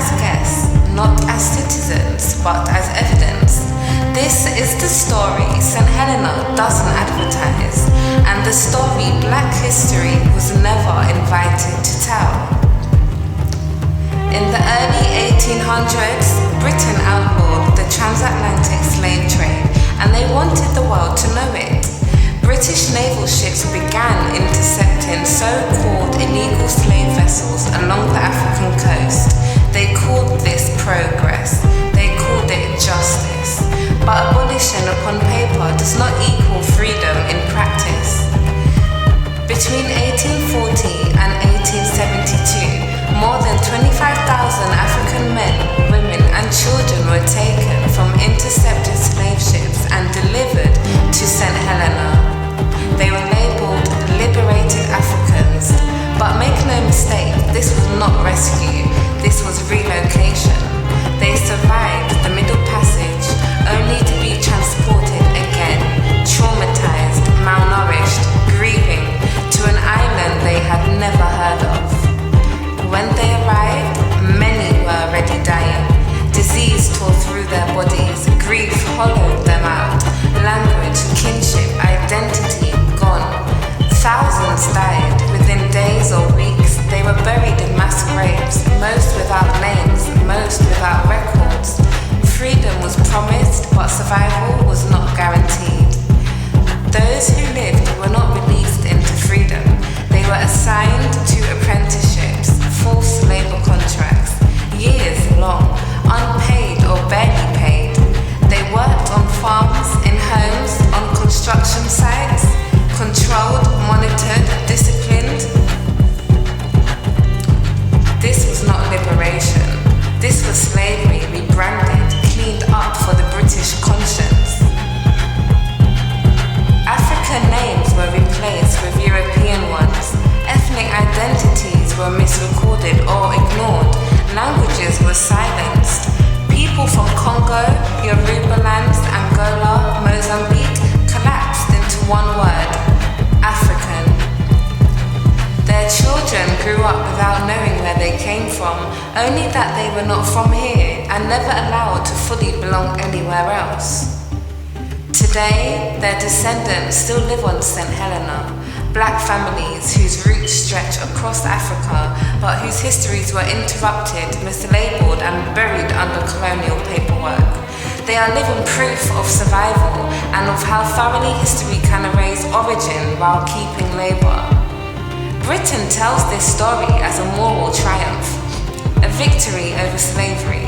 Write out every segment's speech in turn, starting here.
as guests, not as citizens, but as evidence. This is the story St. Helena doesn't advertise, and the story Black history was never invited to tell. In the early 1800s, Britain outlawed the transatlantic slave trade, and they wanted the world to know it. British naval ships began intercepting so-called illegal slave vessels along the African coast. They called this progress. They called it justice. But abolition upon paper does not equal freedom in practice. Between 1840 and 1872, more than 25,000 African men, women, and children were taken from intercepted slave ships and delivered to St. Helena. They were labeled Liberated Africans, but make no mistake, this was not rescue, this was relocation. They survived the Middle Passage, only to be transported again, traumatized, malnourished, grieving, to an island they had never heard of. When they arrived, many were already dying. Disease tore through their bodies, grief hollowed them out, language, kinship, identity gone. Thousands died within days or weeks. They were buried in mass graves, most without names, most without records. Freedom was promised, but survival was not guaranteed. Those who lived were not released into freedom. They were assigned to apprenticeships, false labor contracts, years long, unpaid or barely paid. They worked on farms, in homes, on construction sites, controlled, monitored, disciplined. This was not liberation. This was slavery rebranded, cleaned up for the British conscience. African names were replaced with European ones. Ethnic identities were misrecorded or ignored. Languages were silenced. People from Congo, Yorubaland, Angola, Mozambique collapsed into one word: African. Their children grew up without knowing where they came from, only that they were not from here and never allowed to fully belong anywhere else. Today, their descendants still live on St. Helena, Black families whose roots stretch across Africa, but whose histories were interrupted, mislabeled, and buried under colonial paperwork. They are living proof of survival and of how thoroughly history can erase origin while keeping labor. Britain tells this story as a moral triumph, a victory over slavery.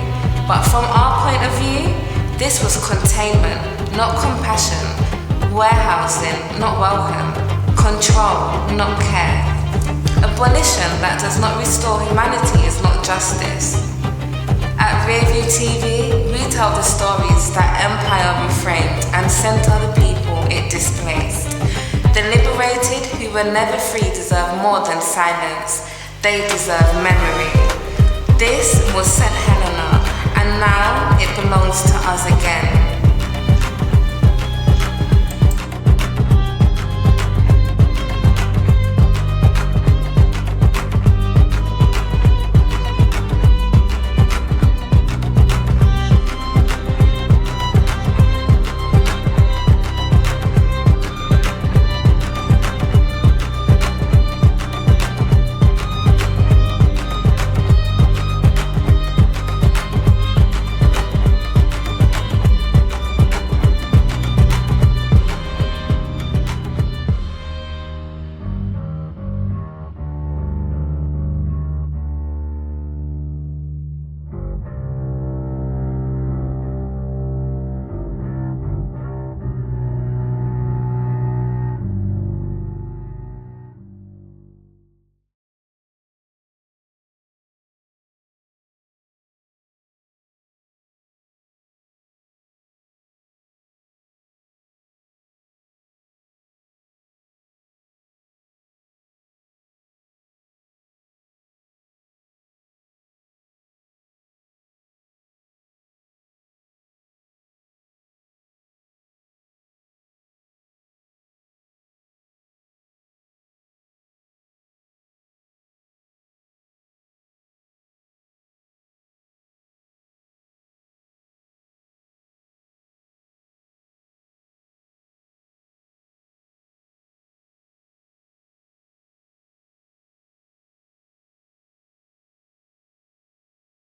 But from our point of view, this was containment, not compassion, warehousing, not welcome, control, not care. Abolition that does not restore humanity is not justice. At Rearview TV, we tell the stories that empire reframed and center the people it displaced. The liberated who were never free deserve more than silence. They deserve memory. This was St. Helena, and now it belongs to us again.